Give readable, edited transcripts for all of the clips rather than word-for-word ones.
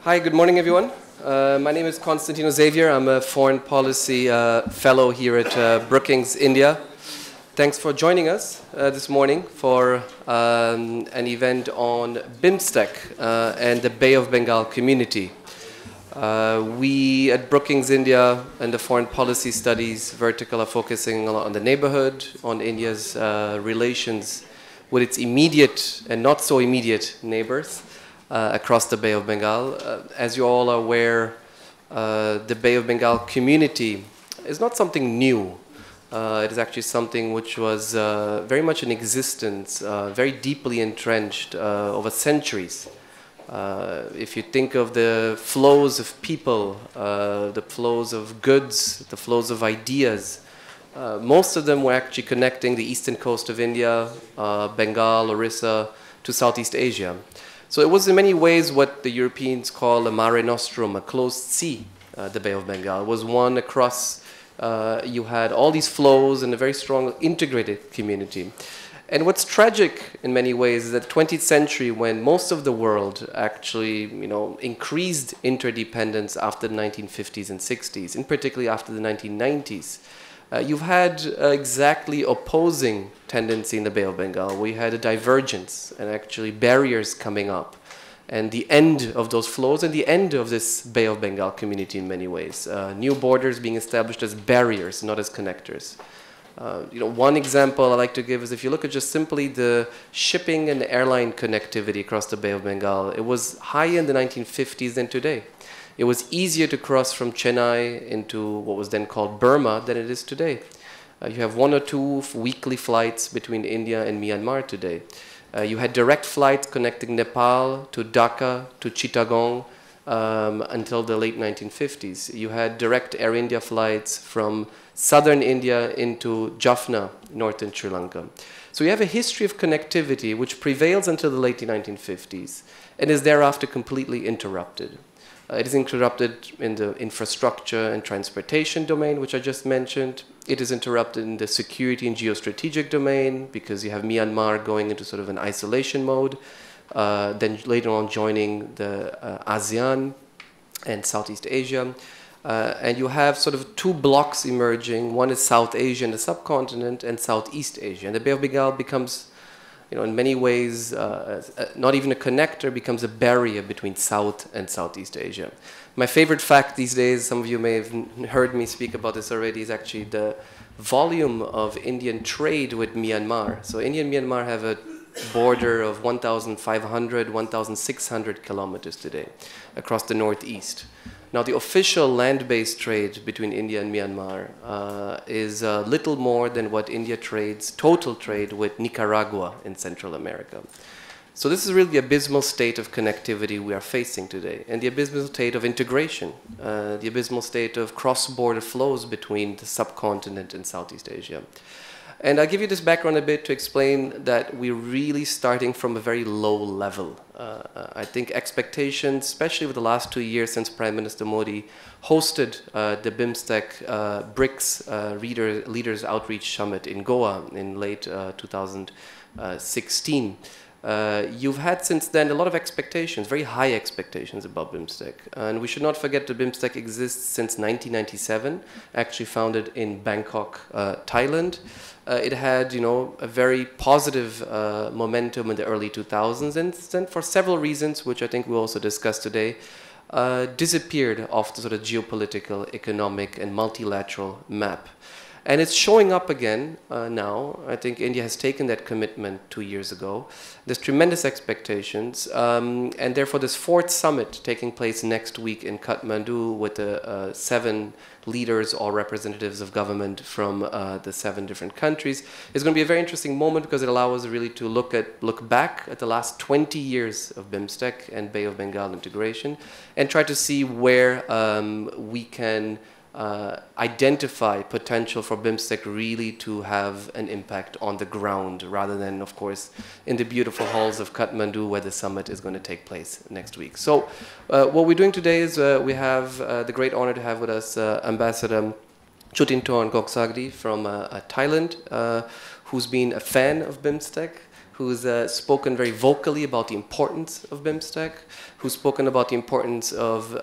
Hi, good morning, everyone. My name is Constantino Xavier. I'm a foreign policy fellow here at Brookings India. Thanks for joining us this morning for an event on BIMSTEC and the Bay of Bengal community. We at Brookings India and the Foreign Policy Studies vertical are focusing a lot on the neighborhood, on India's relations with its immediate and not so immediate neighbors across the Bay of Bengal. As you all are aware, the Bay of Bengal community is not something new. It is actually something which was very much in existence, very deeply entrenched over centuries. If you think of the flows of people, the flows of goods, the flows of ideas, most of them were actually connecting the eastern coast of India, Bengal, Orissa, to Southeast Asia. So it was in many ways what the Europeans call a mare nostrum, a closed sea, the Bay of Bengal. It was one across, you had all these flows and a very strong integrated community. And what's tragic in many ways is that the 20th century, when most of the world actually, increased interdependence after the 1950s and 60s, and particularly after the 1990s, you've had exactly opposing tendency in the Bay of Bengal. We had a divergence and actually barriers coming up, and the end of those flows and the end of this Bay of Bengal community in many ways. New borders being established as barriers, not as connectors. One example I like to give is if you look at just simply the shipping and airline connectivity across the Bay of Bengal, it was higher in the 1950s than today. It was easier to cross from Chennai into what was then called Burma than it is today. You have 1 or 2 weekly flights between India and Myanmar today. You had direct flights connecting Nepal to Dhaka to Chittagong until the late 1950s. You had direct Air India flights from southern India into Jaffna, northern Sri Lanka. So you have a history of connectivity which prevails until the late 1950s and is thereafter completely interrupted. It is interrupted in the infrastructure and transportation domain, which I just mentioned. It is interrupted in the security and geostrategic domain because you have Myanmar going into sort of an isolation mode, then later on joining the ASEAN and Southeast Asia. And you have sort of 2 blocks emerging. One is South Asia and the subcontinent, and Southeast Asia. And the Bay of Bengal becomes, in many ways, not even a connector, becomes a barrier between South and Southeast Asia. My favorite fact these days, some of you may have heard me speak about this already, is actually the volume of Indian trade with Myanmar. So India and Myanmar have a border of 1,500, 1,600 kilometers today across the northeast. Now, the official land-based trade between India and Myanmar is little more than what India trades, total trade, with Nicaragua in Central America. So this is really the abysmal state of connectivity we are facing today, and the abysmal state of integration, the abysmal state of cross-border flows between the subcontinent and Southeast Asia. And I'll give you this background a bit to explain that we're really starting from a very low level. I think expectations, especially over the last 2 years since Prime Minister Modi hosted the BIMSTEC BRICS Leaders Outreach Summit in Goa in late 2016. You've had since then a lot of expectations, very high expectations about BIMSTEC. And we should not forget that BIMSTEC exists since 1997, actually founded in Bangkok, Thailand. It had, a very positive momentum in the early 2000s, and then for several reasons, which I think we'll also discuss today, disappeared off the sort of geopolitical, economic, and multilateral map. And it's showing up again now. I think India has taken that commitment 2 years ago. There's tremendous expectations, and therefore this 4th summit taking place next week in Kathmandu with the 7 leaders or representatives of government from the 7 different countries is going to be a very interesting moment because it allows us really to look back at the last 20 years of BIMSTEC and Bay of Bengal integration and try to see where we can identify potential for BIMSTEC really to have an impact on the ground rather than, of course, in the beautiful halls of Kathmandu where the summit is going to take place next week. So what we're doing today is we have the great honor to have with us Ambassador Chutintorn Gongsakdi from Thailand, who's been a fan of BIMSTEC, who's spoken very vocally about the importance of BIMSTEC, who's spoken about the importance of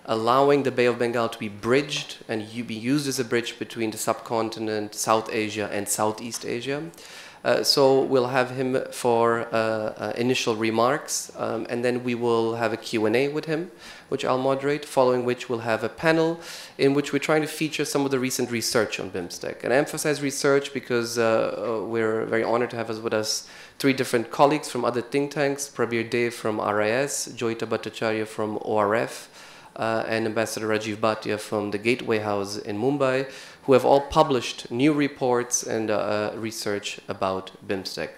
allowing the Bay of Bengal to be bridged and be used as a bridge between the subcontinent, South Asia, and Southeast Asia. So we'll have him for initial remarks, and then we will have a Q&A with him, which I'll moderate, following which we'll have a panel in which we're trying to feature some of the recent research on BIMSTEC. And I emphasize research because we're very honored to have with us 3 different colleagues from other think tanks, Prabir Dev from RIS, Joyita Bhattacharya from ORF, and Ambassador Rajiv Bhatia from the Gateway House in Mumbai, who have all published new reports and research about BIMSTEC.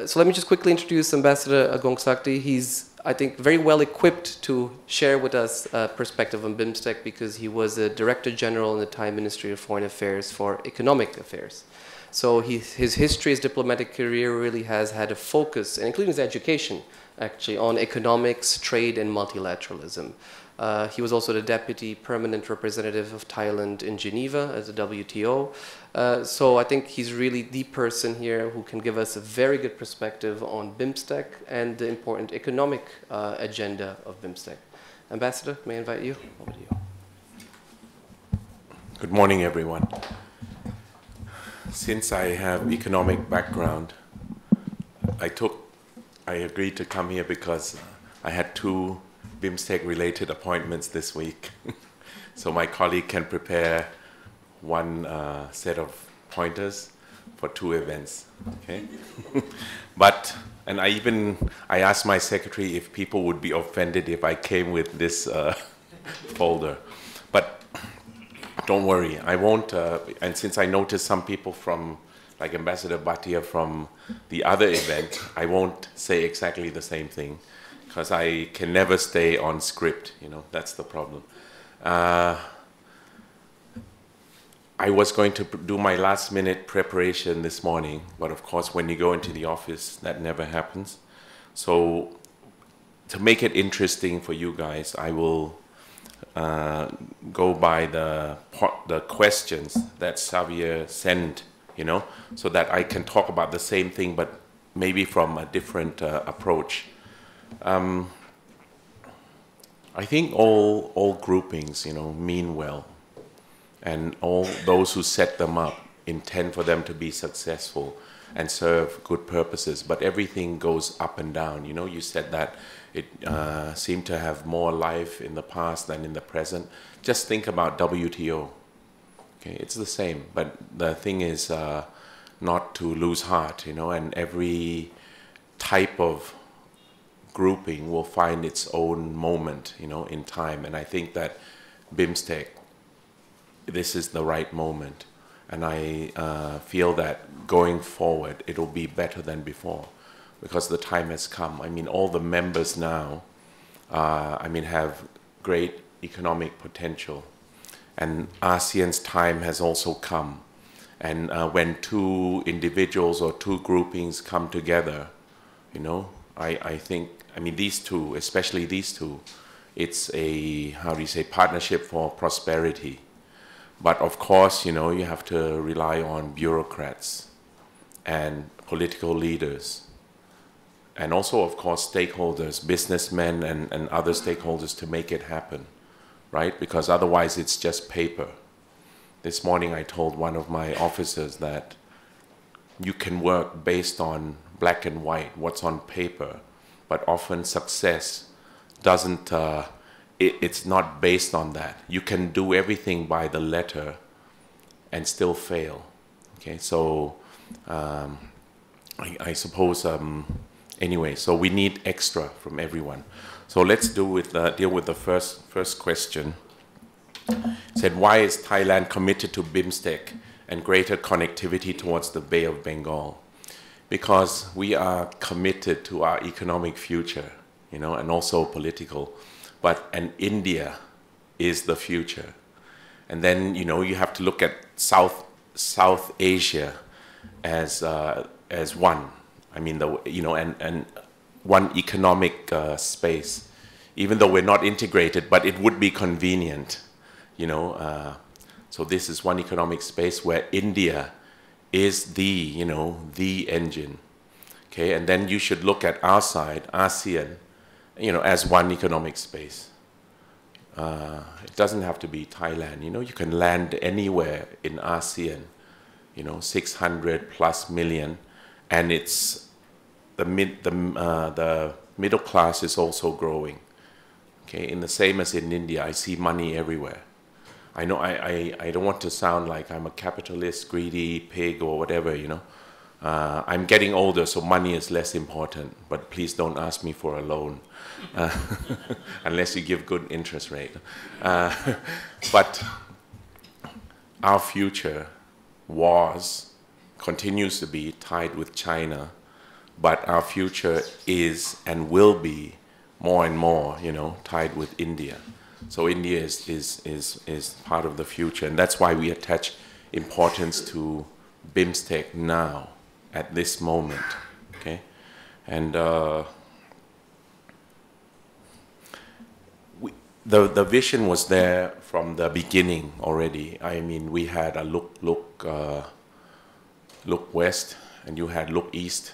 So let me just quickly introduce Ambassador Gongsakdi. He's, I think, very well equipped to share with us a perspective on BIMSTEC because he was a Director General in the Thai Ministry of Foreign Affairs for Economic Affairs. So his history, his diplomatic career really has had a focus, and including his education, actually, on economics, trade, and multilateralism. He was also the Deputy Permanent Representative of Thailand in Geneva as the WTO. So I think he's really the person here who can give us a very good perspective on BIMSTEC and the important economic agenda of BIMSTEC. Ambassador, may I invite you? Over to you. Good morning, everyone. Since I have economic background, I agreed to come here because I had 2 BIMSTEC related appointments this week. So my colleague can prepare 1 set of pointers for 2 events, okay? And I asked my secretary if people would be offended if I came with this folder. But don't worry, I won't, and since I noticed some people from, like Ambassador Bhatia from the other event, I won't say exactly the same thing, because I can never stay on script, you know, that's the problem. I was going to do my last minute preparation this morning, but of course when you go into the office, that never happens. So to make it interesting for you guys, I will go by the questions that Xavier sent, you know, so that I can talk about the same thing, but maybe from a different approach. I think all groupings, you know, mean well, and all those who set them up intend for them to be successful and serve good purposes, but everything goes up and down. You know, you said that it seemed to have more life in the past than in the present. Just think about WTO. Okay, it's the same, but the thing is not to lose heart, you know, and every type of grouping will find its own moment, you know, in time. And I think that BIMSTEC, this is the right moment. And I feel that going forward, it'll be better than before because the time has come. I mean, all the members now, have great economic potential. And ASEAN's time has also come. And when 2 individuals or 2 groupings come together, you know, I think, these 2, especially these 2, it's a, partnership for prosperity. But of course, you know, you have to rely on bureaucrats and political leaders. And also, of course, stakeholders, businessmen and other stakeholders to make it happen, right? Because otherwise it's just paper. This morning I told one of my officers that you can work based on black and white, what's on paper, but often success doesn't, it's not based on that. You can do everything by the letter and still fail. Okay, so I suppose, anyway, so we need extra from everyone. So let's deal with the first question. It said, why is Thailand committed to BIMSTEC and greater connectivity towards the Bay of Bengal? Because we are committed to our economic future, you know, and also political. And India is the future. And then, you know, you have to look at South Asia as one. And one economic space, even though we're not integrated, but it would be convenient, you know. So this is one economic space where India is the engine. Okay, and then you should look at our side, ASEAN, you know, as one economic space. It doesn't have to be Thailand. You know, you can land anywhere in ASEAN. You know, 600 plus million, and it's the middle class is also growing. Okay, in the same as in India, I see money everywhere. I know I don't want to sound like I'm a capitalist, greedy pig or whatever, you know. I'm getting older, so money is less important, but please don't ask me for a loan unless you give good interest rate. But our future continues to be tied with China, but our future is and will be more and more, you know, tied with India. So India is part of the future, and that's why we attach importance to BIMSTEC now, at this moment, okay? And the vision was there from the beginning already. I mean, we had a look west, and you had look east,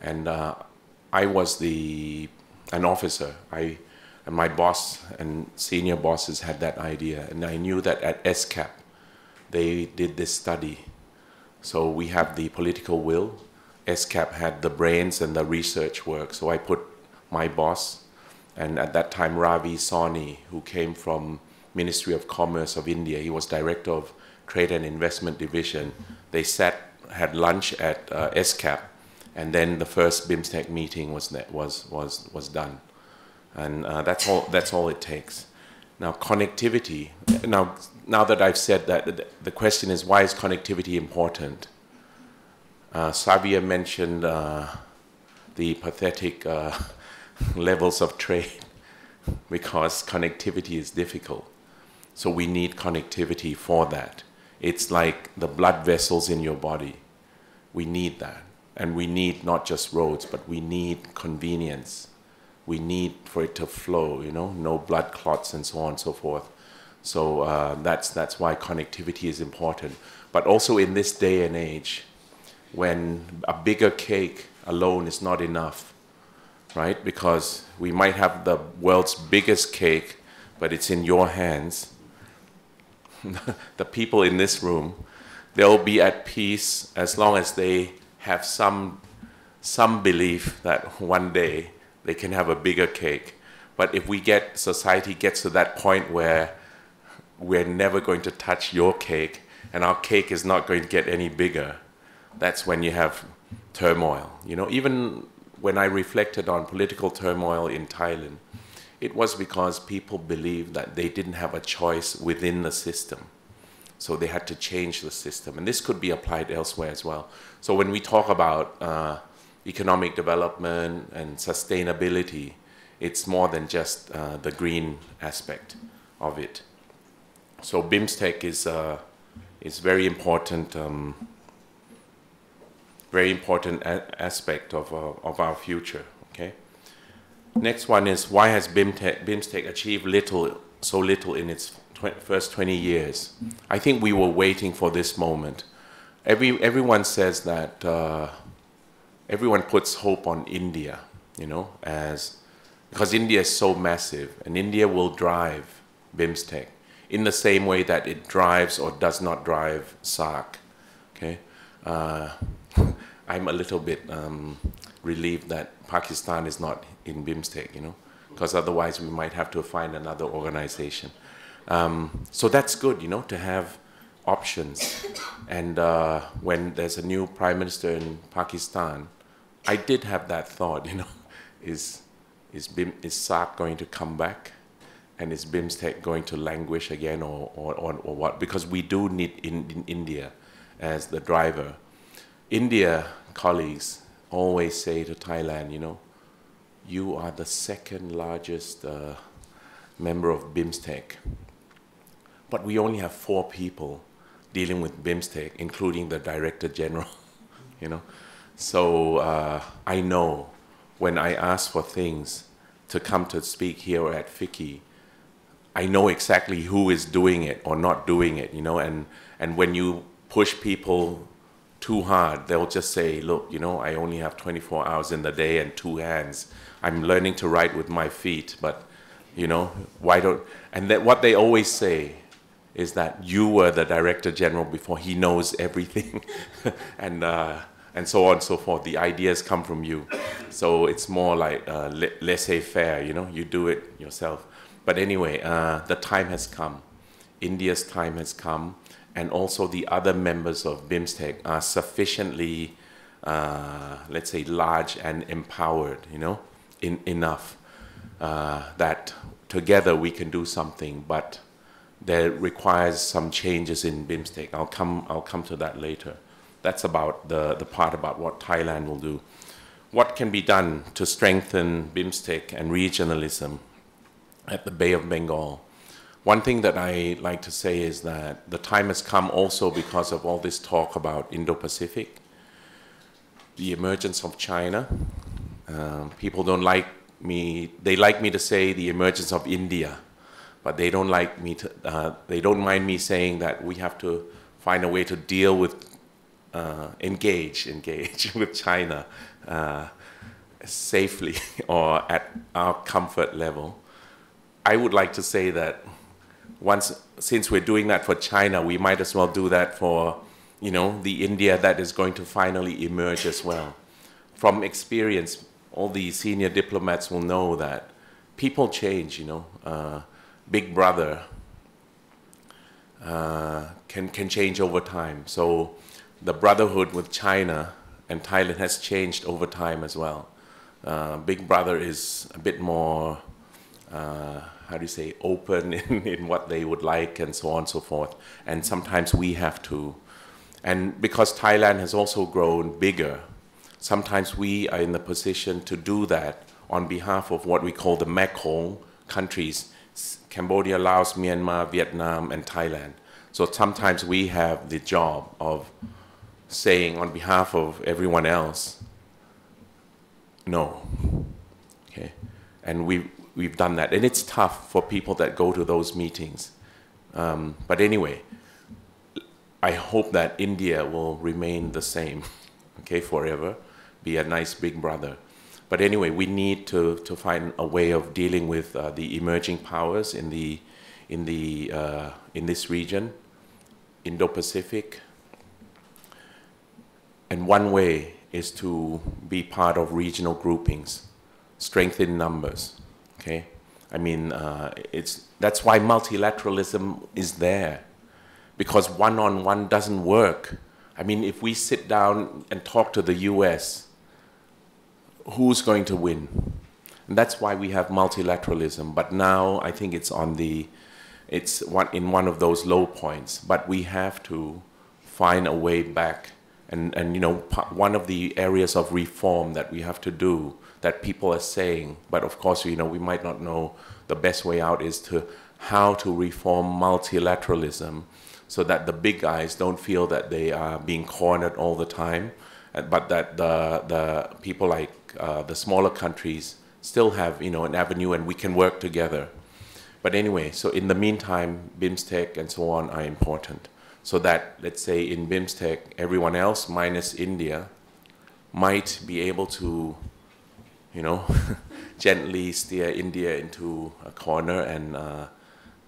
and I was an officer. And my boss and senior bosses had that idea, and I knew that at SCAP they did this study. So we have the political will. SCAP had the brains and the research work. So I put my boss, and at that time Ravi Sawhney, who came from Ministry of Commerce of India. He was director of Trade and Investment Division. They had lunch at SCAP, and then the first BIMSTEC meeting was done. And that's all it takes. Now connectivity. Now that I've said that, the question is, why is connectivity important? Xavier mentioned the pathetic levels of trade because connectivity is difficult. So we need connectivity for that. It's like the blood vessels in your body. We need that. And we need not just roads, but we need convenience. We need for it to flow, you know, no blood clots and so on and so forth. So that's why connectivity is important. But also in this day and age, when a bigger cake alone is not enough, right? Because we might have the world's biggest cake, but it's in your hands. The people in this room, they'll be at peace as long as they have some belief that one day they can have a bigger cake. But if society gets to that point where we're never going to touch your cake and our cake is not going to get any bigger, that's when you have turmoil. You know, even when I reflected on political turmoil in Thailand, it was because people believed that they didn't have a choice within the system. So they had to change the system. And this could be applied elsewhere as well. So when we talk about economic development and sustainability, it's more than just the green aspect of it. So BIMSTEC is very important aspect of our future. Okay. Next one is, why has BIMSTEC achieved so little in its first 20 years? I think we were waiting for this moment. Everyone says that everyone puts hope on India, you know, because India is so massive, and India will drive BIMSTEC in the same way that it drives or does not drive SAARC. Okay. I'm a little bit relieved that Pakistan is not in BIMSTEC, you know, because otherwise we might have to find another organization. So that's good, you know, to have options. And when there's a new prime minister in Pakistan, I did have that thought, you know, is SAARC going to come back? And is BIMSTEC going to languish again, or what? Because we do need in India as the driver. India colleagues always say to Thailand, you know, you are the second largest member of BIMSTEC. But we only have 4 people dealing with BIMSTEC, including the Director General, you know. So I know when I ask for things to come to speak here at FICCI, I know exactly who is doing it or not doing it, you know. And when you push people too hard. They'll just say, look, you know, I only have 24 hours in the day and 2 hands. I'm learning to write with my feet, but, you know, why don't... And that what they always say is that you were the Director General before, he knows everything, and so on and so forth. The ideas come from you. So it's more like laissez-faire, you know, you do it yourself. But anyway, the time has come. India's time has come, and also the other members of BIMSTEC are sufficiently, let's say, large and empowered, you know, enough that together we can do something, but there requires some changes in BIMSTEC. I'll come to that later. That's about the part about what Thailand will do. What can be done to strengthen BIMSTEC and regionalism at the Bay of Bengal? One thing that I like to say is that the time has come also because of all this talk about Indo-Pacific, the emergence of China. People don't like me, they like me to say the emergence of India, but they don't like me to, they don't mind me saying that we have to find a way to deal with, engage with China safely or at our comfort level. I would like to say that since we're doing that for China, we might as well do that for, you know, the India that is going to finally emerge as well. From experience, all the senior diplomats will know that people change, you know. Big brother can change over time. So the brotherhood with China and Thailand has changed over time as well. Big brother is a bit more, how do you say, open in what they would like and so on and so forth. And sometimes we have to. And because Thailand has also grown bigger, sometimes we are in the position to do that on behalf of what we call the Mekong countries, Cambodia, Laos, Myanmar, Vietnam, and Thailand. So sometimes we have the job of saying on behalf of everyone else, no, okay? And we've done that, and it's tough for people that go to those meetings. But anyway, I hope that India will remain the same, okay, forever, be a nice big brother. But anyway, we need to find a way of dealing with the emerging powers in this region, Indo-Pacific. And one way is to be part of regional groupings, strengthen numbers. Okay, I mean, that's why multilateralism is there, because one-on-one doesn't work. I mean, if we sit down and talk to the US, who's going to win? And that's why we have multilateralism. But now I think it's in one of those low points. But we have to find a way back. And you know, one of the areas of reform that we have to do, that people are saying, but of course, you know, we might not know the best way out, is how to reform multilateralism so that the big guys don't feel that they are being cornered all the time, but that the people like the smaller countries still have, you know, an avenue, and we can work together. But anyway, so in the meantime, BIMSTEC and so on are important. So that, let's say in BIMSTEC, everyone else minus India might be able to, you know, gently steer India into a corner and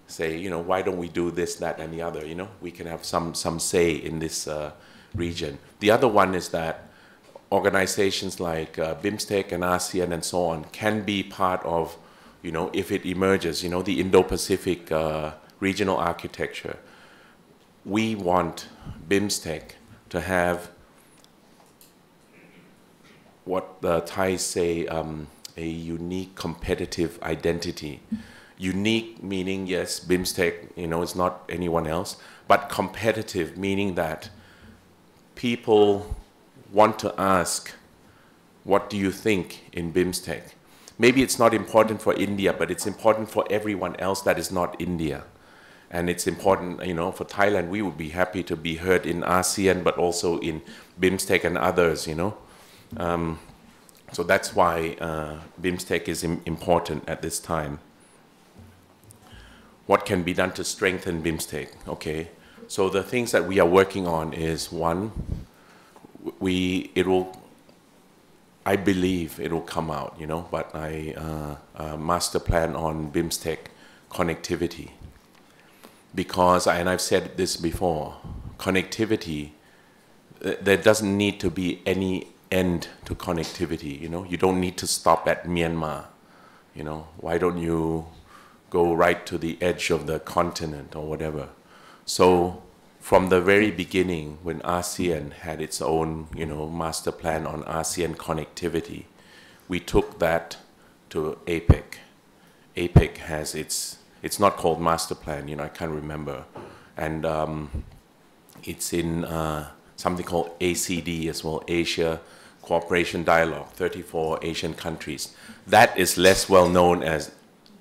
say, you know, why don't we do this, that, and the other, you know? We can have some say in this region. The other one is that organizations like BIMSTEC and ASEAN and so on can be part of, you know, if it emerges, you know, the Indo-Pacific regional architecture. We want BIMSTEC to have what the Thais say, a unique competitive identity. Unique meaning, yes, BIMSTEC, you know, is not anyone else, but competitive meaning that people want to ask, what do you think in BIMSTEC? Maybe it's not important for India, but it's important for everyone else that is not India. And it's important, you know, for Thailand, we would be happy to be heard in ASEAN, but also in BIMSTEC and others, you know. So that's why BIMSTEC is important at this time. What can be done to strengthen BIMSTEC? Okay, so the things that we are working on is, one, I believe it will come out, you know, but master plan on BIMSTEC connectivity. Because, and I've said this before, connectivity, there doesn't need to be any end to connectivity, you know. You don't need to stop at Myanmar, you know. Why don't you go right to the edge of the continent or whatever? So from the very beginning, when ASEAN had its own, you know, master plan on ASEAN connectivity, we took that to APEC. APEC has it's not called master plan, you know, I can't remember. And it's in something called ACD as well, Asia Cooperation Dialogue, 34 Asian countries. That is less well known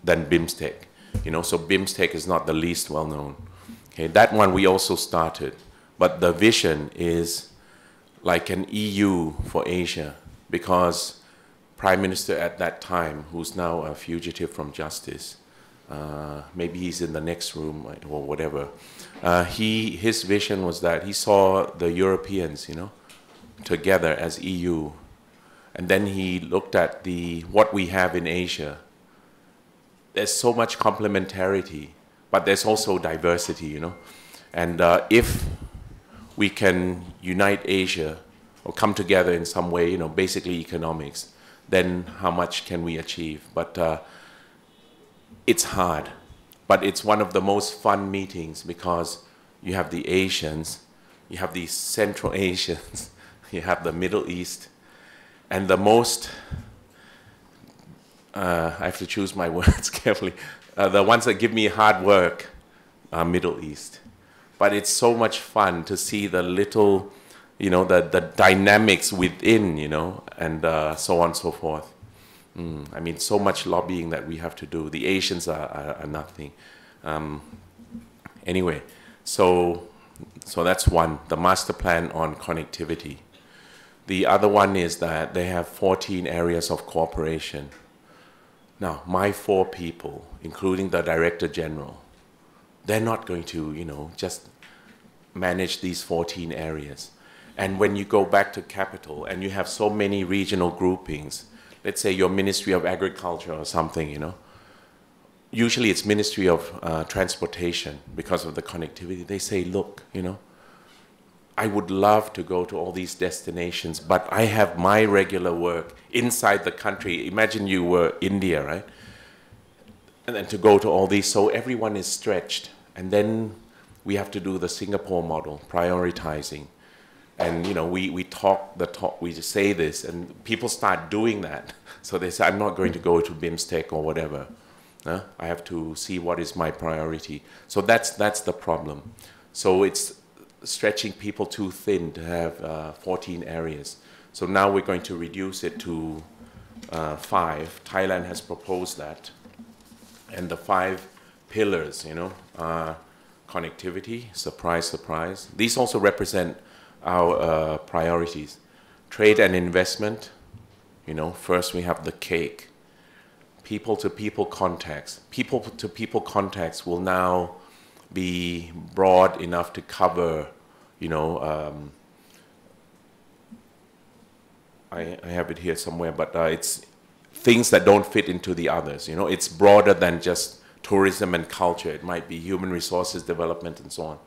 than BIMSTEC, you know, so BIMSTEC is not the least well known. Okay, that one we also started, but the vision is like an EU for Asia, because Prime Minister at that time, who's now a fugitive from justice, maybe he's in the next room or whatever, his vision was that he saw the Europeans, you know, together as EU, and then he looked at what we have in Asia. There's so much complementarity, but there's also diversity, you know. And if we can unite Asia or come together in some way, you know, basically economics, then how much can we achieve? But it's hard. But it's one of the most fun meetings, because you have the Asians, you have the Central Asians, you have the Middle East, and the most, I have to choose my words carefully, the ones that give me hard work, Middle East. But it's so much fun to see the little, you know, the dynamics within, you know, and so on and so forth. I mean, so much lobbying that we have to do. The Asians are nothing. Anyway, so that's one, the master plan on connectivity. The other one is that they have 14 areas of cooperation. Now, my 4 people, including the Director General, they're not going to, you know, just manage these 14 areas. And when you go back to capital and you have so many regional groupings, let's say your Ministry of Agriculture or something, you know, usually it's Ministry of Transportation because of the connectivity. They say, look, you know, I would love to go to all these destinations, but I have my regular work inside the country. Imagine you were India, right? And then to go to all these, so everyone is stretched. And then we have to do the Singapore model, prioritizing. And you know, we talk the talk, we just say this, and people start doing that. So they say, I'm not going to go to BIMSTEC or whatever. I have to see what is my priority. So that's the problem. So it's stretching people too thin to have 14 areas. So now we're going to reduce it to 5. Thailand has proposed that. And the 5 pillars, you know, connectivity, surprise, surprise. These also represent our priorities. Trade and investment, you know, first we have the cake. People-to-people contacts. People-to-people contacts will now be broad enough to cover, you know, I have it here somewhere, but it's things that don't fit into the others, you know. It's broader than just tourism and culture. It might be human resources development and so on.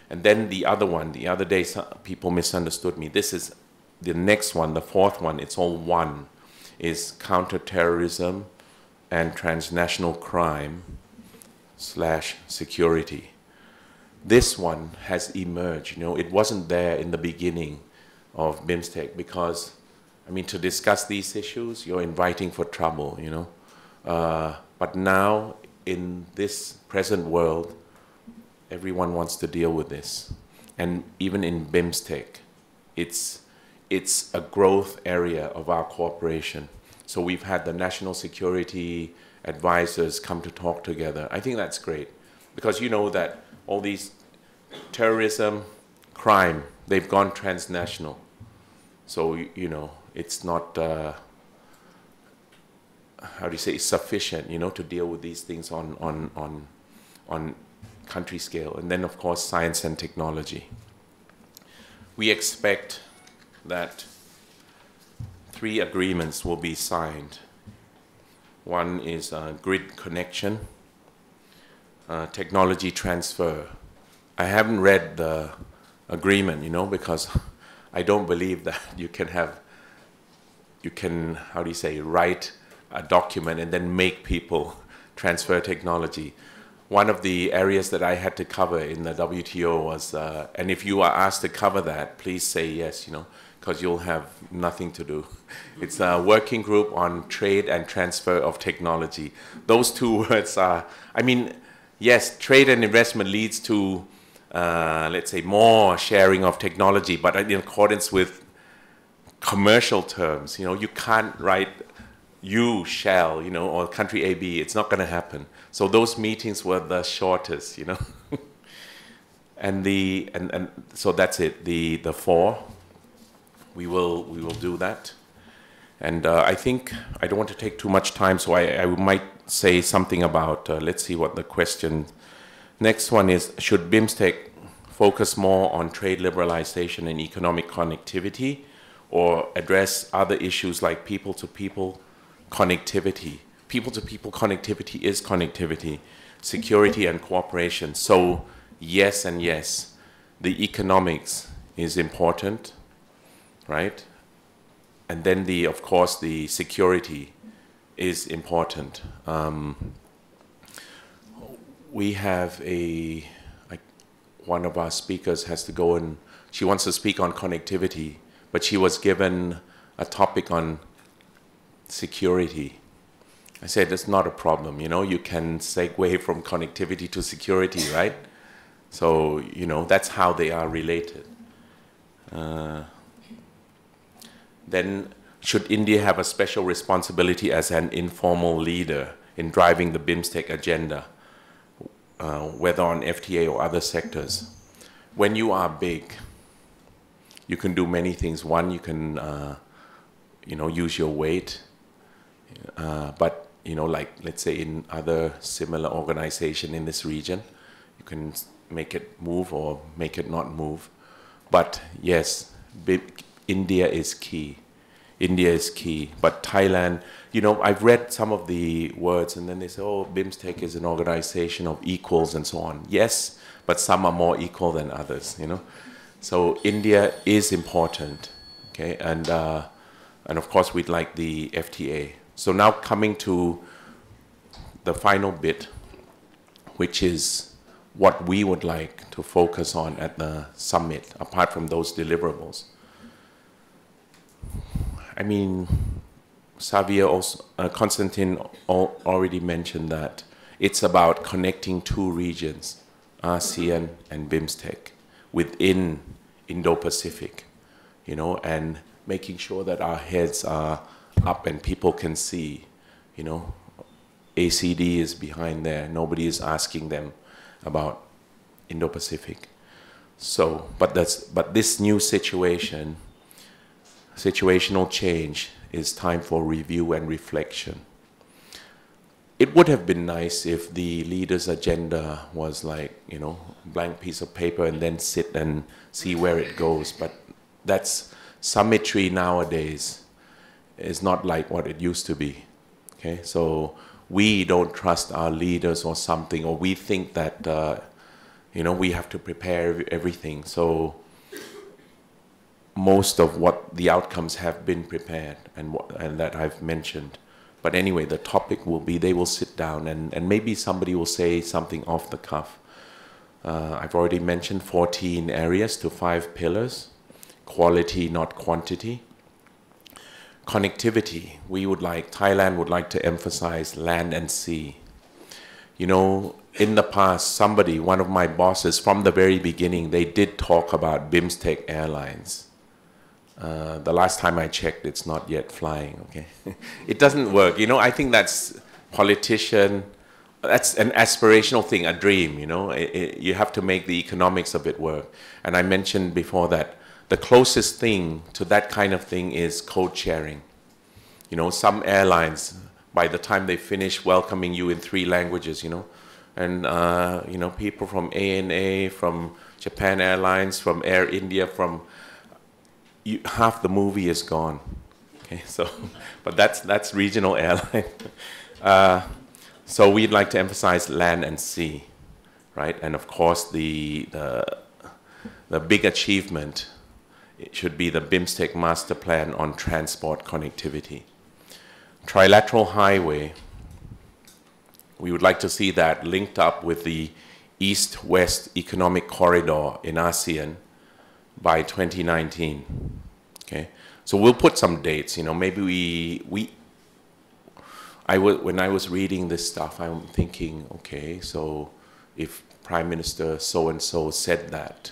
And then the other one, the other day people misunderstood me. This is the next one, the 4th one, it's all one, is counterterrorism and transnational crime / security. This one has emerged, you know, it wasn't there in the beginning of BIMSTEC because, I mean, to discuss these issues, you're inviting for trouble, you know. But now, in this present world, everyone wants to deal with this. And even in BIMSTEC, it's a growth area of our cooperation. So we've had the national security advisors come to talk together. I think that's great because you know that all these terrorism, crime, they've gone transnational. So, you know, it's not, how do you say, sufficient, you know, to deal with these things on country scale. And then, of course, science and technology. We expect that 3 agreements will be signed. One is grid connection, technology transfer. I haven't read the agreement, you know, because I don't believe that you can, how do you say, write a document and then make people transfer technology. One of the areas that I had to cover in the WTO was, and if you are asked to cover that, please say yes, you know, because you'll have nothing to do. It's a working group on trade and transfer of technology. Those 2 words are, I mean, yes, trade and investment leads to, let's say, more sharing of technology, but in accordance with commercial terms. You know, you can't write you shall, you know, or country A, B. It's not going to happen. So those meetings were the shortest, you know. and so that's it. The 4. We will do that. And I think I don't want to take too much time, so I might say something about, let's see what the question. Next one is, should BIMSTEC focus more on trade liberalization and economic connectivity, or address other issues like people-to-people connectivity? People-to-people connectivity is connectivity, security and cooperation. So yes and yes. The economics is important, right? And then of course, the security is important. We have one of our speakers has to go and she wants to speak on connectivity, but she was given a topic on security. I said, that's not a problem, you know, you can segue from connectivity to security, right? So, you know, that's how they are related. Then, should India have a special responsibility as an informal leader in driving the BIMSTEC agenda, whether on FTA or other sectors? When you are big, you can do many things. One, you can, you know, use your weight. But, you know, like, let's say in other similar organization in this region, you can make it move or make it not move. But yes, India is key. India is key. But Thailand, you know, I've read some of the words and then they say, oh, BIMSTEC is an organization of equals and so on. Yes, but some are more equal than others, you know. So India is important, okay? And of course, we'd like the FTA. So now coming to the final bit, which is what we would like to focus on at the summit, apart from those deliverables. I mean, Xavier also, Konstantin already mentioned that it's about connecting 2 regions, ASEAN and BIMSTEC, within Indo-Pacific, you know, and making sure that our heads are up and people can see, you know, ACD is behind there. Nobody is asking them about Indo-Pacific. So, but this new situation, situational change, is time for review and reflection. It would have been nice if the leaders' agenda was like, you know, blank piece of paper and then sit and see where it goes. But that's summitry nowadays is not like what it used to be. Okay, so we don't trust our leaders or something, or we think that you know, we have to prepare everything. So most of what the outcomes have been prepared and that I've mentioned. But anyway, the topic will be, they will sit down and maybe somebody will say something off the cuff. I've already mentioned 14 areas to 5 pillars. Quality, not quantity. Connectivity, Thailand would like to emphasize land and sea. You know, in the past, one of my bosses from the very beginning, they did talk about BIMSTEC Airlines. The last time I checked, it's not yet flying, okay? It doesn't work, you know, I think that's that's an aspirational thing, a dream, you know? You have to make the economics of it work. And I mentioned before that the closest thing to that kind of thing is code sharing. You know, some airlines, by the time they finish welcoming you in 3 languages, you know, and, you know, people from ANA, from Japan Airlines, from Air India, from half the movie is gone. Okay, so, but that's regional airline. So we'd like to emphasize land and sea, right? And of course, the big achievement, it should be the BIMSTEC master plan on transport connectivity. Trilateral highway, we would like to see that linked up with the East-West economic corridor in ASEAN by 2019. Okay, so we'll put some dates. You know, maybe when I was reading this stuff, I'm thinking, okay, so if Prime Minister so-and-so said that,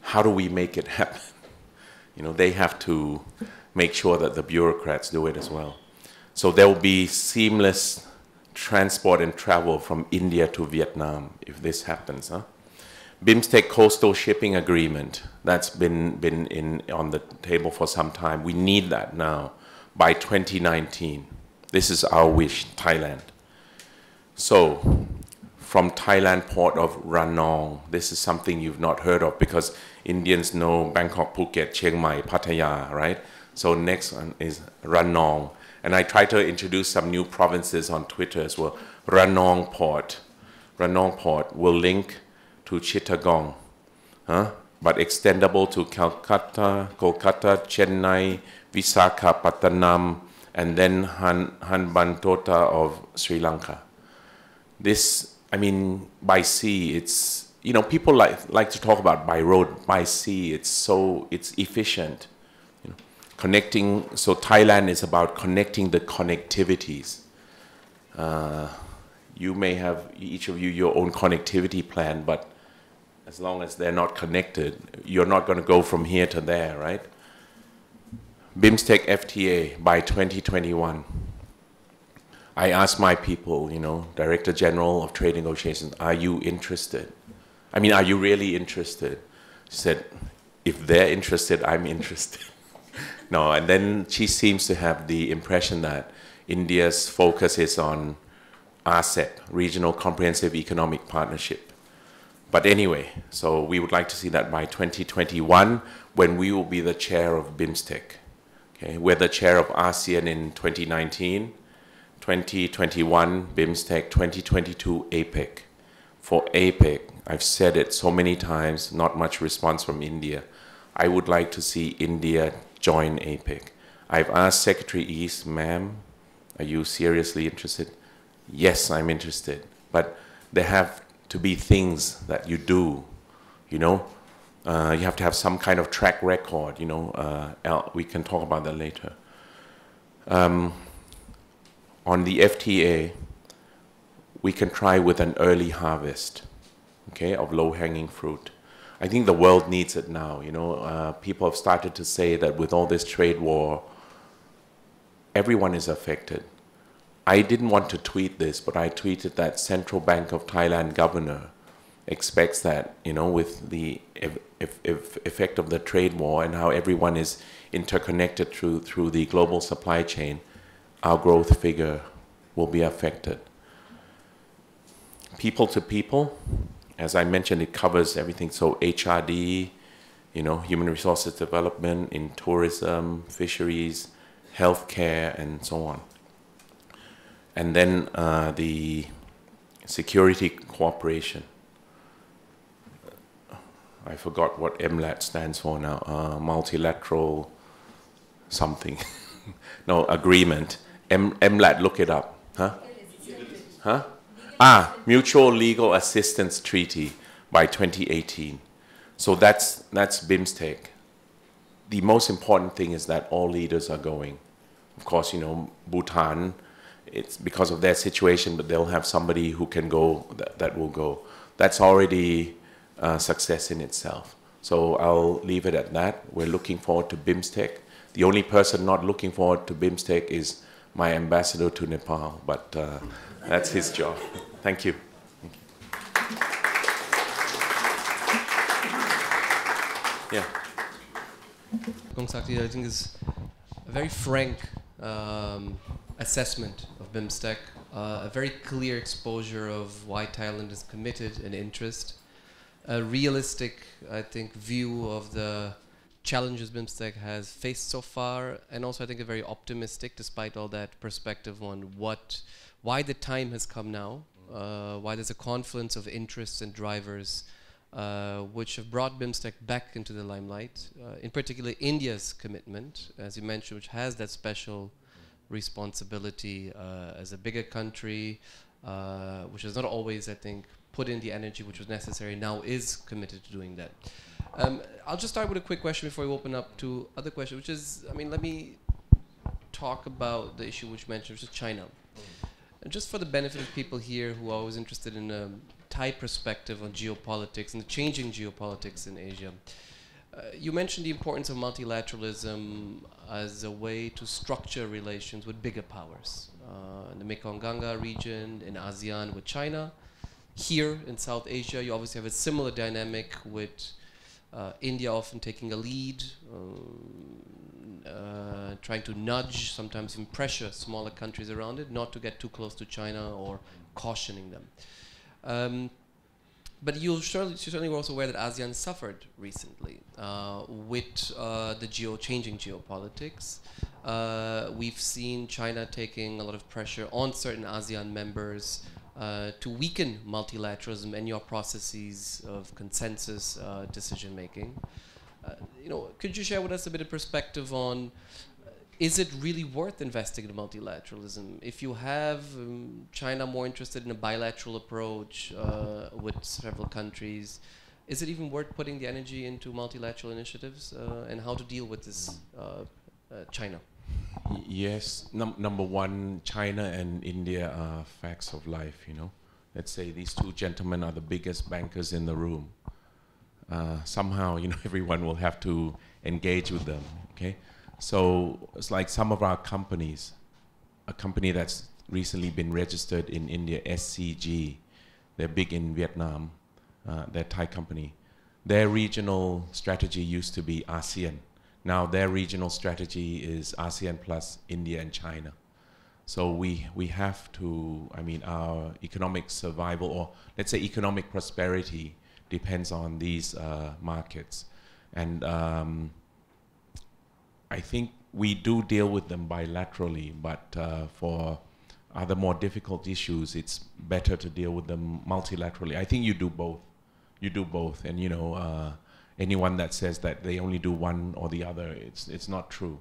how do we make it happen? You know, they have to make sure that the bureaucrats do it as well. So there will be seamless transport and travel from India to Vietnam if this happens. Huh? BIMSTEC coastal shipping agreement, that's been on the table for some time. We need that now by 2019. This is our wish, Thailand. So from Thailand port of Ranong, this is something you've not heard of because Indians know Bangkok, Phuket, Chiang Mai, Pattaya, right? So next one is Ranong. And I try to introduce some new provinces on Twitter as well. Ranong port will link to Chittagong, but extendable to Calcutta, Kolkata, Chennai, Visakhapatnam, and then Hambantota of Sri Lanka. This, I mean, by sea, it's, you know, people like to talk about by road, by sea, it's efficient. You know, connecting, so Thailand is about connecting the connectivities. You may have, each of you, your own connectivity plan, but as long as they're not connected, you're not going to go from here to there, right? BIMSTEC FTA by 2021. I asked my people, you know, Director General of Trade Negotiations, are you interested? I mean, are you really interested? She said, if they're interested, I'm interested. No, and then she seems to have the impression that India's focus is on RCEP, Regional Comprehensive Economic Partnership. But anyway, so we would like to see that by 2021 when we will be the chair of BIMSTEC. Okay, we're the chair of ASEAN in 2019, 2021 BIMSTEC, 2022 APEC. For APEC, I've said it so many times, not much response from India. I would like to see India join APEC. I've asked Secretary East, ma'am, are you seriously interested? Yes, I'm interested. But there have to be things that you do, you know. You have to have some kind of track record, you know. We can talk about that later. On the FTA, we can try with an early harvest, okay, of low-hanging fruit. I think the world needs it now, you know. People have started to say that with all this trade war, everyone is affected. I didn't want to tweet this, but I tweeted that Central Bank of Thailand governor expects that, you know, with the effect of the trade war and how everyone is interconnected through the global supply chain, our growth figure will be affected. People to people, as I mentioned, it covers everything. So HRD, you know, human resources development, in tourism, fisheries, healthcare, and so on. And then the security cooperation. I forgot what MLAT stands for now. Multilateral something. No, agreement. MLAT, look it up. Huh? Huh? Mutual Legal Assistance Treaty by 2018. So that's BIMSTEC. The most important thing is that all leaders are going. Of course, you know, Bhutan, it's because of their situation, but they'll have somebody who can go, that will go. That's already a success in itself. So I'll leave it at that. We're looking forward to BIMSTEC. The only person not looking forward to BIMSTEC is my ambassador to Nepal, but that's his job. Thank you. Yeah. Gongsakdi, I think, is a very frank assessment of BIMSTEC, a very clear exposure of why Thailand is committed and interest. a realistic, I think, view of the challenges BIMSTEC has faced so far, and also I think a very optimistic, despite all that, perspective on why the time has come now, why there's a confluence of interests and drivers which have brought BIMSTEC back into the limelight, in particular India's commitment, as you mentioned, which has that special responsibility as a bigger country, which has not always, I think, put in the energy which was necessary, now is committed to doing that. I'll just start with a quick question before we open up to other questions, which is, I mean, let me talk about the issue which you mentioned, which is China. And just for the benefit of people here who are always interested in a Thai perspective on geopolitics and the changing geopolitics in Asia, you mentioned the importance of multilateralism as a way to structure relations with bigger powers. In the Mekong-Ganga region, in ASEAN with China. Here in South Asia, you obviously have a similar dynamic with India often taking a lead, trying to nudge, sometimes even pressure smaller countries around it, not to get too close to China or cautioning them. But you certainly were also aware that ASEAN suffered recently with the changing geopolitics. We've seen China taking a lot of pressure on certain ASEAN members to weaken multilateralism and your processes of consensus decision making. Could you share with us a bit of perspective on, is it really worth investing in multilateralism? If you have China more interested in a bilateral approach with several countries, is it even worth putting the energy into multilateral initiatives and how to deal with this China? Yes, number one, China and India are facts of life, Let's say these two gentlemen are the biggest bankers in the room. Somehow, everyone will have to engage with them, okay? So it's like some of our companies, a company that's recently been registered in India, SCG, they're big in Vietnam, they're a Thai company. Their regional strategy used to be ASEAN. Now their regional strategy is ASEAN plus India and China. So we have to, our economic survival, or let's say economic prosperity, depends on these markets. And I think we do deal with them bilaterally, but for other more difficult issues, it's better to deal with them multilaterally. I think you do both. You do both, and anyone that says that they only do one or the other, it's not true,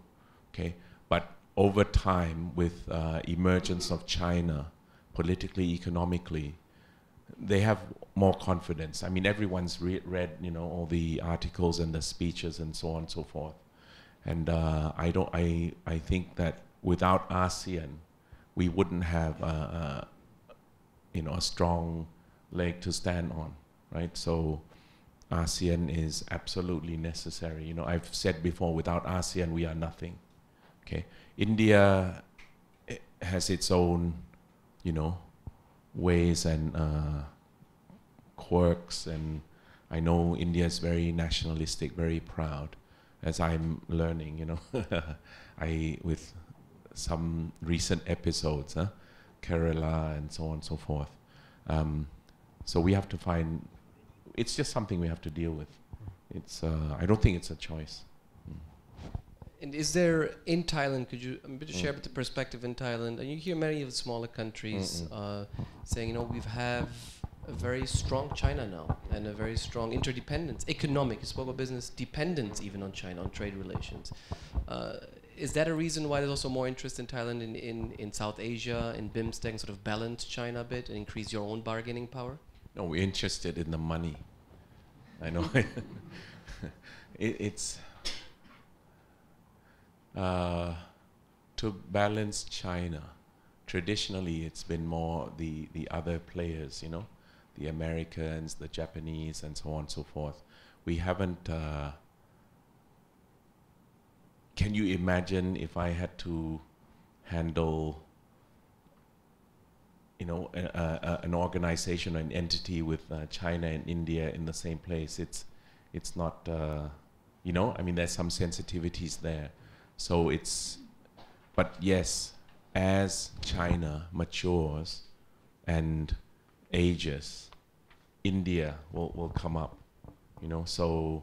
okay? But over time, with emergence of China, politically, economically, they have more confidence. Everyone's read, all the articles and the speeches and so on and so forth. And I think that without ASEAN, we wouldn't have a strong leg to stand on, right? So ASEAN is absolutely necessary. I've said before, without ASEAN, we are nothing. Okay, India has its own, ways and quirks, and I know India is very nationalistic, very proud, as I'm learning. With some recent episodes, Kerala and so on and so forth. So we have to find. It's just something we have to deal with. It's I don't think it's a choice. And is there, in Thailand, could you share the perspective in Thailand? And you hear many of the smaller countries saying, we have a very strong China now, and a very strong interdependence, economic, you spoke about business, dependence even on China, on trade relations. Is that a reason why there's also more interest in Thailand in South Asia, in BIMSTEC, and sort of balance China a bit and increase your own bargaining power? No, we're interested in the money. I know. It's to balance China. Traditionally, it's been more the other players, the Americans, the Japanese, and so on and so forth. We haven't. Can you imagine if I had to handle, an organization or an entity with China and India in the same place? It's not. There's some sensitivities there. So but yes, as China matures and ages, India will come up, you know. So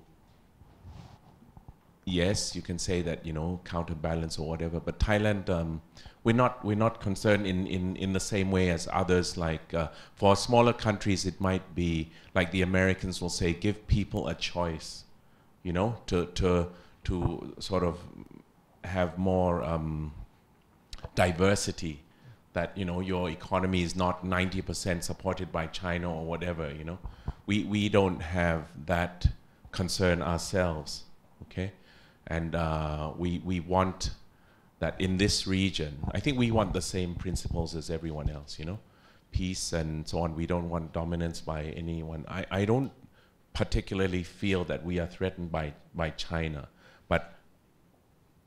yes, you can say that, you know, counterbalance or whatever, but Thailand, we're not concerned in the same way as others. Like for smaller countries, it might be like the Americans will say, give people a choice, you know, to sort of have more diversity, that, you know, your economy is not 90% supported by China or whatever, you know. We don't have that concern ourselves, okay? And we want that in this region. I think we want the same principles as everyone else, you know, peace and so on. We don't want dominance by anyone. I don't particularly feel that we are threatened by China, but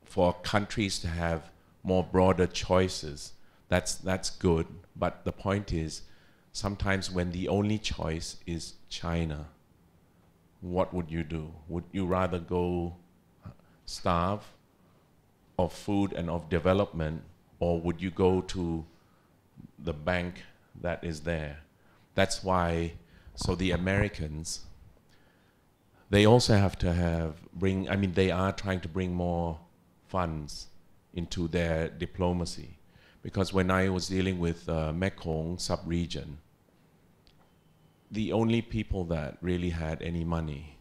for countries to have more broader choices, that's good. But the point is, sometimes when the only choice is China, what would you do? Would you rather go starve of food and of development, or would you go to the bank that is there? That's why, so the Americans, they also have to they are trying to bring more funds into their diplomacy. Because when I was dealing with Mekong sub-region, the only people that really had any money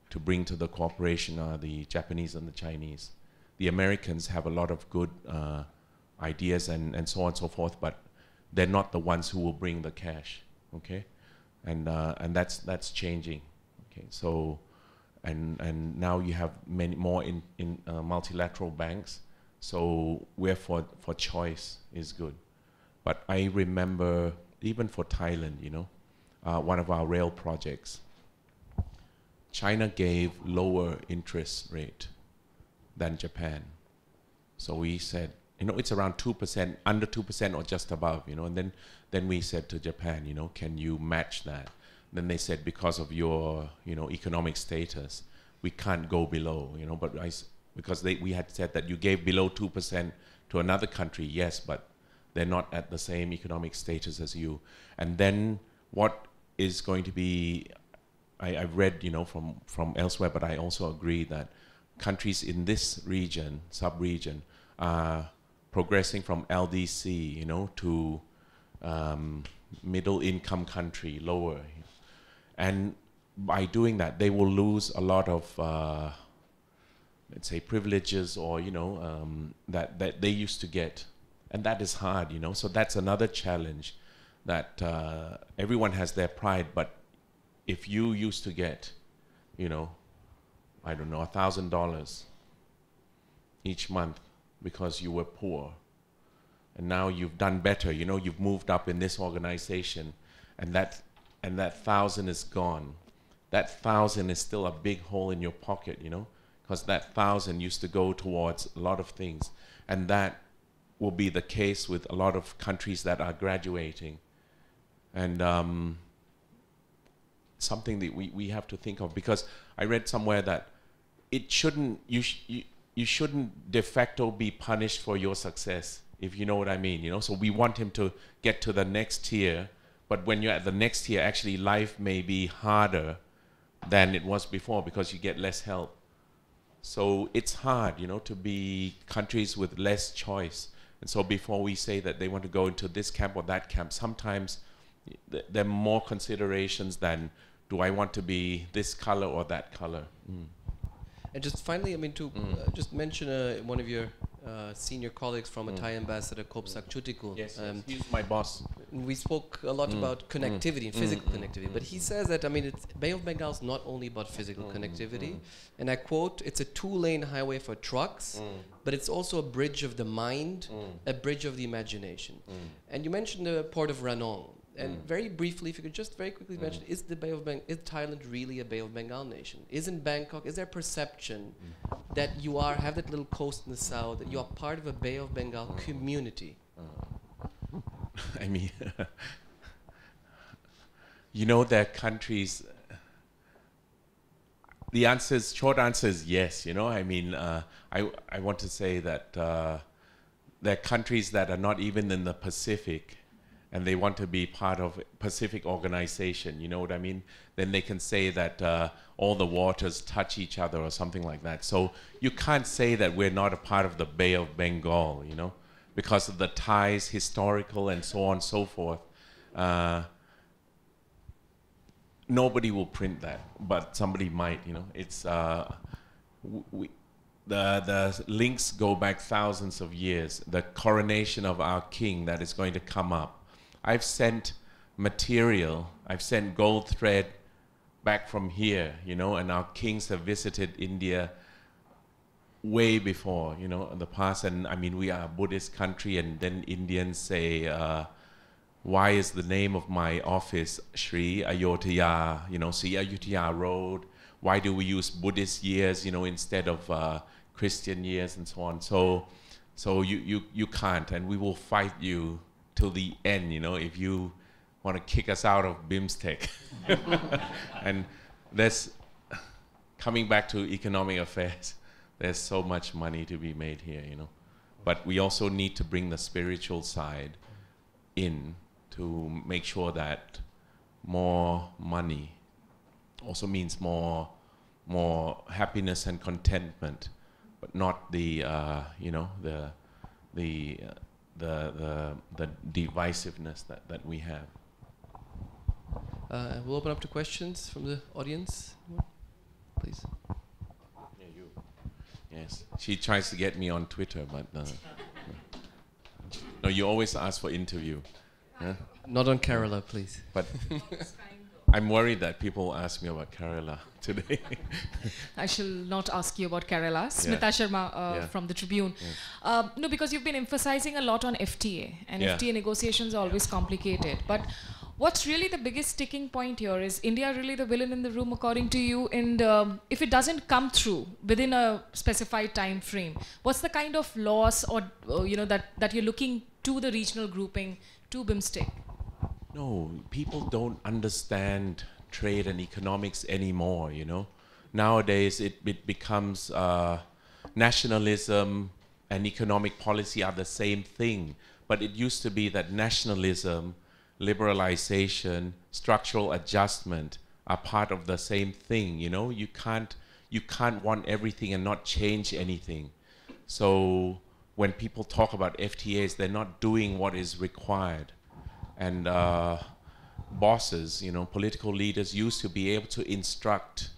to bring to the cooperation are the Japanese and the Chinese. The Americans have a lot of good ideas and so on and so forth, but they're not the ones who will bring the cash, okay? And that's changing, okay? So, and now you have many more in multilateral banks, so where for choice is good. But I remember, even for Thailand, you know, one of our rail projects, China gave lower interest rate than Japan. So we said, you know, it's around 2%, under 2% or just above, you know, and then we said to Japan, you know, can you match that? Then they said, because of your, you know, economic status, we can't go below, you know, but because we had said that you gave below 2% to another country, yes, but they're not at the same economic status as you. And then what is going to be, I've read, you know, from elsewhere, but I also agree that countries in this region, sub-region, are progressing from LDC, you know, to middle income country, lower. And by doing that, they will lose a lot of, let's say, privileges, or, you know, that they used to get. And that is hard, you know. So that's another challenge, that everyone has their pride, but if you used to get, you know, I don't know, $1,000 each month because you were poor, and now you've done better, you know, you've moved up in this organization, and that 1,000 is gone. That 1,000 is still a big hole in your pocket, you know, because that 1,000 used to go towards a lot of things, and that will be the case with a lot of countries that are graduating. And something that we have to think of, because I read somewhere that it shouldn't, you shouldn't de facto be punished for your success, if you know what I mean, you know. So we want him to get to the next tier, but when you're at the next tier, actually life may be harder than it was before because you get less help. So it's hard, you know, to be countries with less choice. And so before we say that they want to go into this camp or that camp, sometimes there are more considerations than, do I want to be this color or that color? And just finally, I mean, to just mention one of your senior colleagues from a Thai ambassador, Chutintorn. Yes, he's my boss. We spoke a lot about connectivity and physical connectivity, but he says that, I mean, Bay of Bengal is not only about physical connectivity, and I quote, it's a 2-lane highway for trucks, but it's also a bridge of the mind, a bridge of the imagination. And you mentioned the port of Ranong. And very briefly, if you could just very quickly mention, is Thailand really a Bay of Bengal nation? Is in Bangkok, is there perception that you have that little coast in the south, that you are part of a Bay of Bengal community? I mean, you know, there are countries, the short answer is yes, you know. I mean, I want to say that there are countries that are not even in the Pacific, and they want to be part of Pacific organization, you know what I mean? Then they can say that all the waters touch each other or something like that. So you can't say that we're not a part of the Bay of Bengal, you know, because of the ties, historical and so on and so forth. Nobody will print that, but somebody might, you know. It's the links go back thousands of years. The coronation of our king that is going to come up. I've sent material, I've sent gold thread back from here, you know, and our kings have visited India way before, you know, in the past. And I mean, we are a Buddhist country, and then Indians say, why is the name of my office Sri Ayodhya, you know, Sri Ayodhya Road? Why do we use Buddhist years, you know, instead of Christian years and so on? So you can't, and we will fight you till the end, you know, if you want to kick us out of BIMSTEC. And there's, coming back to economic affairs, there's so much money to be made here, you know. But we also need to bring the spiritual side in to make sure that more money also means more happiness and contentment, but not the you know, the divisiveness that we have. We'll open up to questions from the audience, please. Yeah, you. Yes, she tries to get me on Twitter, but no, you always ask for interview. Yeah? Not on Kerala, please. But I'm worried that people ask me about Kerala today. I shall not ask you about Kerala. Smita Sharma from the Tribune. Yeah. No, because you've been emphasizing a lot on FTA, and FTA negotiations are always complicated. But what's really the biggest sticking point here? Is India really the villain in the room, according to you? And if it doesn't come through within a specified time frame, what's the kind of loss or you know, that you're looking to the regional grouping, to BIMSTEC? No, people don't understand trade and economics anymore, you know. Nowadays it becomes nationalism and economic policy are the same thing. But it used to be that nationalism, liberalization, structural adjustment are part of the same thing, you know. You can't want everything and not change anything. So when people talk about FTAs, they're not doing what is required. And bosses, you know, political leaders used to be able to instruct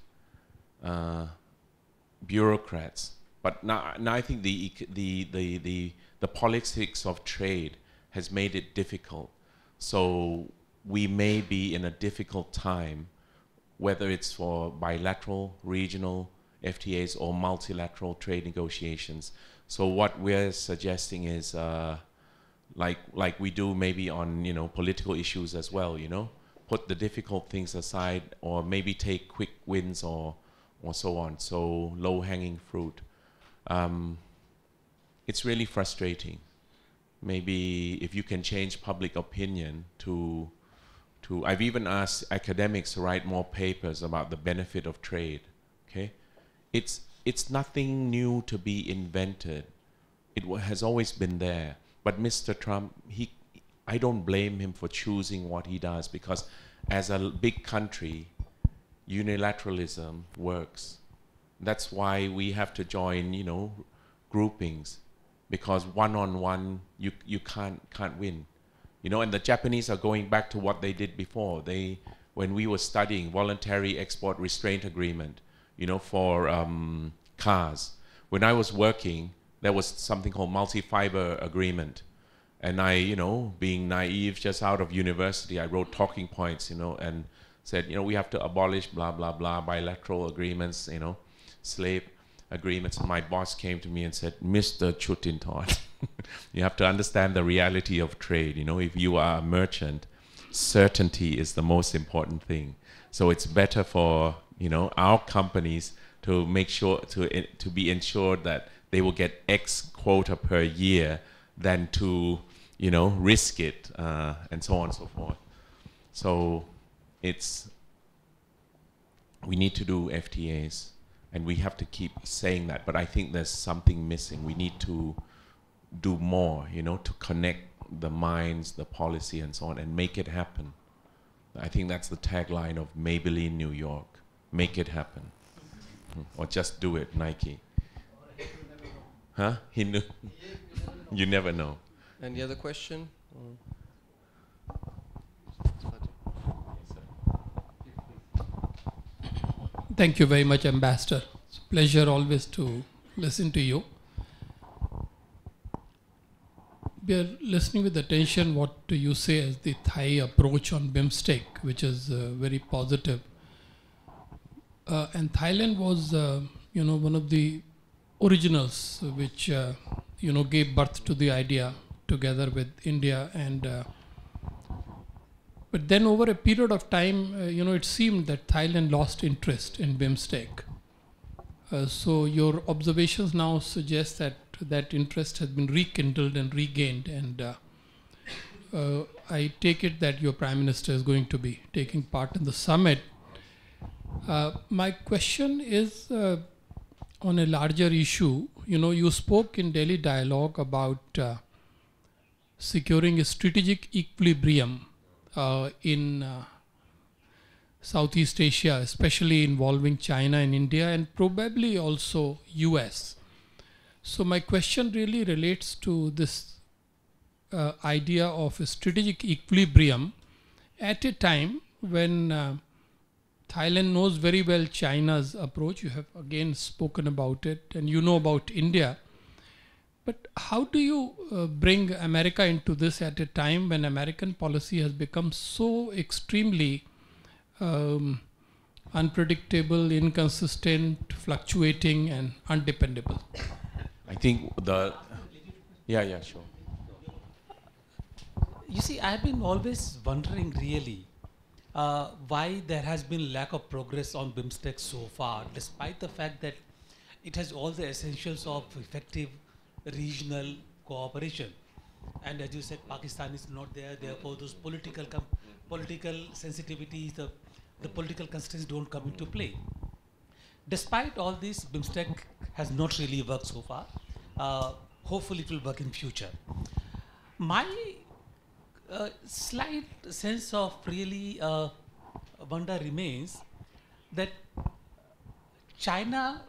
bureaucrats, but now I think the politics of trade has made it difficult. So we may be in a difficult time, whether it's for bilateral, regional FTAs or multilateral trade negotiations. So what we're suggesting is like we do maybe on, you know, political issues as well, you know, put the difficult things aside, or maybe take quick wins or so on. So low-hanging fruit. It's really frustrating. Maybe if you can change public opinion to I've even asked academics to write more papers about the benefit of trade. Okay, it's nothing new to be invented. It has always been there. But Mr. Trump, I don't blame him for choosing what he does, because as a big country, unilateralism works. That's why we have to join, you know, groupings, because one-on-one you can't win, you know. And the Japanese are going back to what they did before. When we were studying voluntary export restraint agreement, you know, for cars. When I was working, there was something called multi-fiber agreement. And I, you know, being naive just out of university, I wrote talking points, you know, and said, you know, we have to abolish blah, blah, blah, bilateral agreements, you know, slave agreements. And my boss came to me and said, Mr. Chutintorn, you have to understand the reality of trade. You know, if you are a merchant, certainty is the most important thing. So it's better for, you know, our companies to make sure to be ensured that they will get X quota per year than to, you know, risk it and so on and so forth. So we need to do FTAs, and we have to keep saying that. But I think there's something missing. We need to do more, you know, to connect the minds, the policy, and so on, and make it happen. I think that's the tagline of Maybelline New York. Make it happen. Or just do it, Nike. Huh? He knew. You never know. Any other question? Thank you very much, Ambassador. It's a pleasure always to listen to you. We are listening with attention what you say as the Thai approach on BIMSTEC, which is very positive. And Thailand was, one of the originals which, gave birth to the idea together with India. And but then over a period of time, it seemed that Thailand lost interest in BIMSTEC. So your observations now suggest that that interest has been rekindled and regained, and I take it that your Prime Minister is going to be taking part in the summit. My question is on a larger issue. You spoke in Delhi dialogue about securing a strategic equilibrium in Southeast Asia, especially involving China and India, and probably also US. So my question really relates to this idea of a strategic equilibrium at a time when Thailand knows very well China's approach. You have again spoken about it, and you know about India. But how do you bring America into this at a time when American policy has become so extremely unpredictable, inconsistent, fluctuating, and undependable? I think sure. You see, I've been always wondering really why there has been lack of progress on BIMSTEC so far, despite the fact that it has all the essentials of effective regional cooperation. And as you said, Pakistan is not there, therefore those political sensitivities, the political constraints don't come into play. Despite all this, BIMSTEC has not really worked so far. Hopefully it will work in future. My slight sense of really wonder remains that China,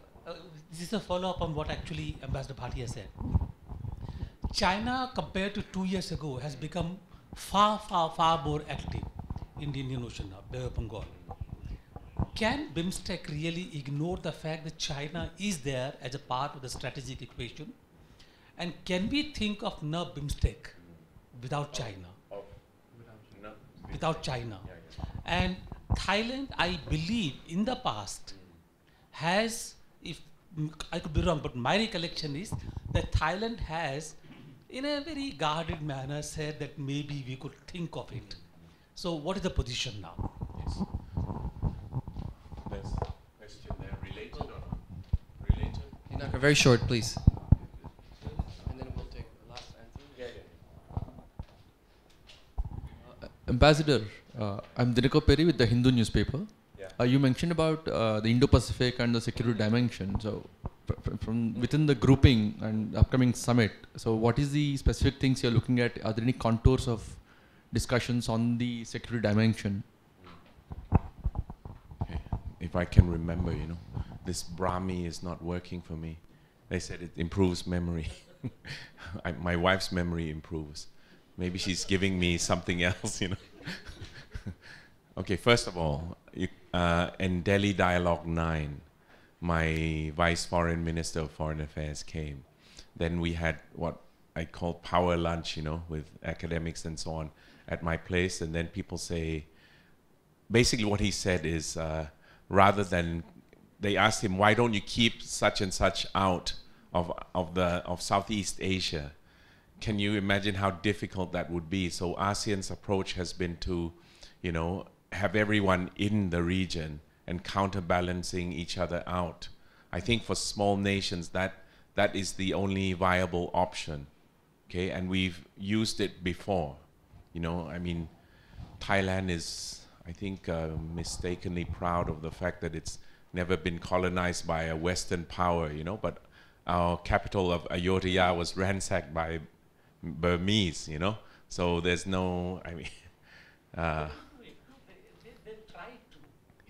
this is a follow-up on what actually Ambassador Bhatia said. China, compared to 2 years ago, has become far more active in the Indian Ocean now, Bay of Bengal. Can BIMSTEC really ignore the fact that China is there as a part of the strategic equation? And can we think of no BIMSTEC without China? Without China. And Thailand, I believe, in the past has, if I could be wrong, but my recollection is that Thailand has, in a very guarded manner, said that maybe we could think of it. So what is the position now? Yes. There's a question there, related or not? Related? Hinaka, very short, please. And then we'll take the last answer. Ambassador, I'm Dinako Peri with the Hindu newspaper. Yeah. You mentioned about the Indo-Pacific and the security dimension. So from within the grouping and upcoming summit, so what is the specific things you're looking at? Are there any contours of discussions on the security dimension? Okay. If I can remember, this Brahmi is not working for me. They said it improves memory. My wife's memory improves. Maybe she's giving me something else, Okay, first of all, in Delhi Dialogue 9, my Vice Foreign Minister of Foreign Affairs came. Then we had what I call power lunch, with academics and so on at my place. And then people say, basically what he said is, rather than, they asked him, why don't you keep such and such out of Southeast Asia? Can you imagine how difficult that would be? So ASEAN's approach has been to, have everyone in the region and counterbalancing each other out. I think for small nations that is the only viable option, okay? And we've used it before, Thailand is, I think, mistakenly proud of the fact that it's never been colonized by a Western power, but our capital of Ayodhya was ransacked by Burmese, So there's no, I mean, they tried to.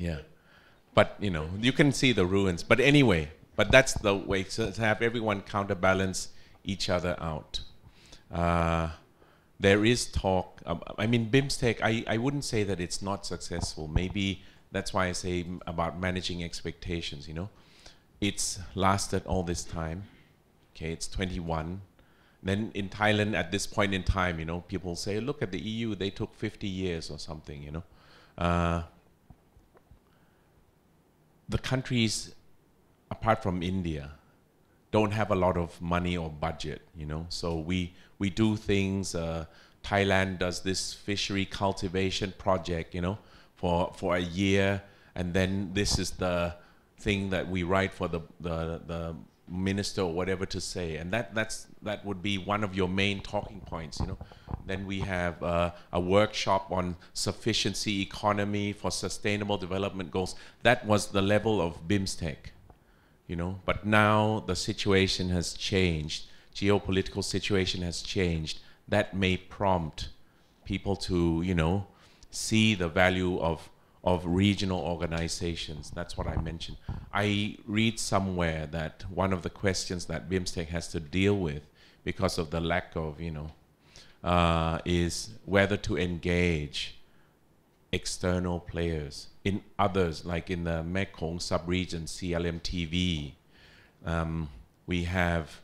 yeah. But, you know, you can see the ruins. But anyway, but that's the way to have everyone counterbalance each other out. There is talk, I mean, BIMSTEC, I wouldn't say that it's not successful. Maybe that's why I say about managing expectations, you know. It's lasted all this time. Okay, it's 21. Then in Thailand, at this point in time, you know, people say, look at the EU, they took 50 years or something, you know. The countries, apart from India, don't have a lot of money or budget, you know. So we do things, Thailand does this fishery cultivation project, you know, for a year, and then this is the thing that we write for the minister or whatever to say, and that would be one of your main talking points, you know. Then we have a workshop on sufficiency economy for sustainable development goals. That was the level of BIMSTEC, you know. But now the situation has changed, geopolitical situation has changed. That may prompt people to, you know, see the value of regional organizations. That's what I mentioned. I read somewhere that one of the questions that BIMSTEC has to deal with because of the lack of, you know, is whether to engage external players in others, like in the Mekong sub-region, CLMTV. We have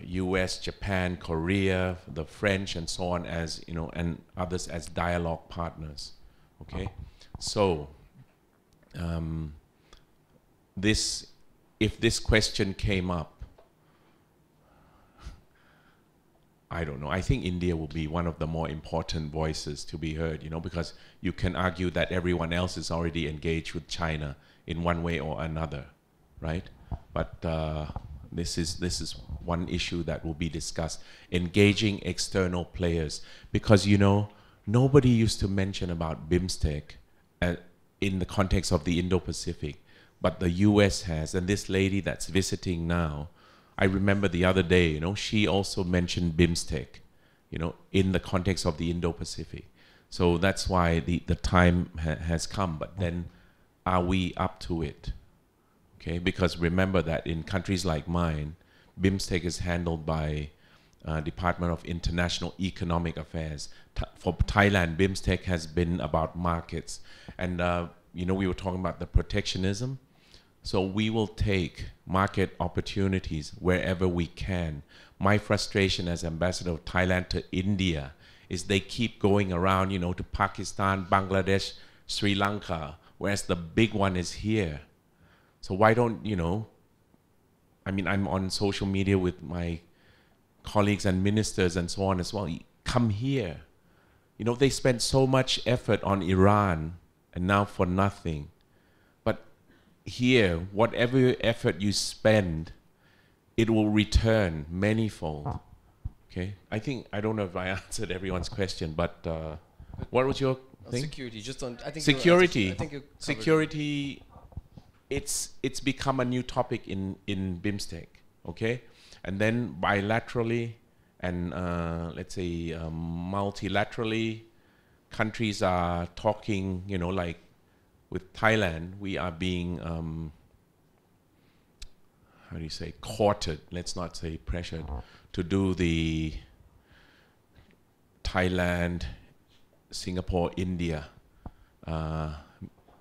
US, Japan, Korea, the French, and so on as, you know, and others as dialogue partners. Okay, so if this question came up, I don't know. I think India will be one of the more important voices to be heard, you know, because you can argue that everyone else is already engaged with China in one way or another, right? But this is one issue that will be discussed: engaging external players, because, you know, nobody used to mention about BIMSTEC in the context of the Indo-Pacific, but the US has, and this lady that's visiting now, I remember the other day, you know, she also mentioned BIMSTEC, you know, in the context of the Indo-Pacific. So that's why the time has come, but then are we up to it? Okay, because remember that in countries like mine, BIMSTEC is handled by Department of International Economic Affairs. For Thailand, BIMSTEC has been about markets. And, you know, we were talking about the protectionism. So we will take market opportunities wherever we can. My frustration as ambassador of Thailand to India is they keep going around, you know, to Pakistan, Bangladesh, Sri Lanka, whereas the big one is here. So why don't, you know, I mean, I'm on social media with my colleagues and ministers and so on as well. Come here. You know, they spent so much effort on Iran and now for nothing. But here, whatever effort you spend, it will return manifold. Okay? I think, I don't know if I answered everyone's question, but what was your thing? Security, just on, I think security. I think you security, it's become a new topic in BIMSTEC, okay? And then bilaterally and let's say multilaterally, countries are talking, you know, like with Thailand, we are being, how do you say, courted, let's not say pressured, to do the Thailand, Singapore, India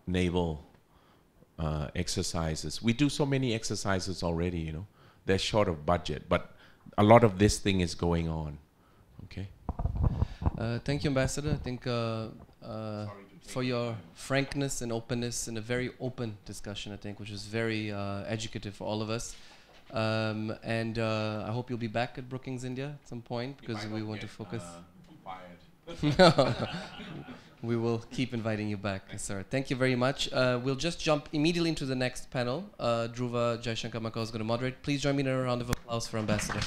naval exercises. We do so many exercises already, you know. They're short of budget, but a lot of this thing is going on. Okay. Thank you, Ambassador. I think for your frankness and openness in a very open discussion, I think, which is very educative for all of us. And I hope you'll be back at Brookings India at some point, because we want to focus. We will keep inviting you back, sir. Thank you very much. We'll just jump immediately into the next panel. Dhruva Jaishankar Makau is going to moderate. Please join me in a round of applause for Ambassador.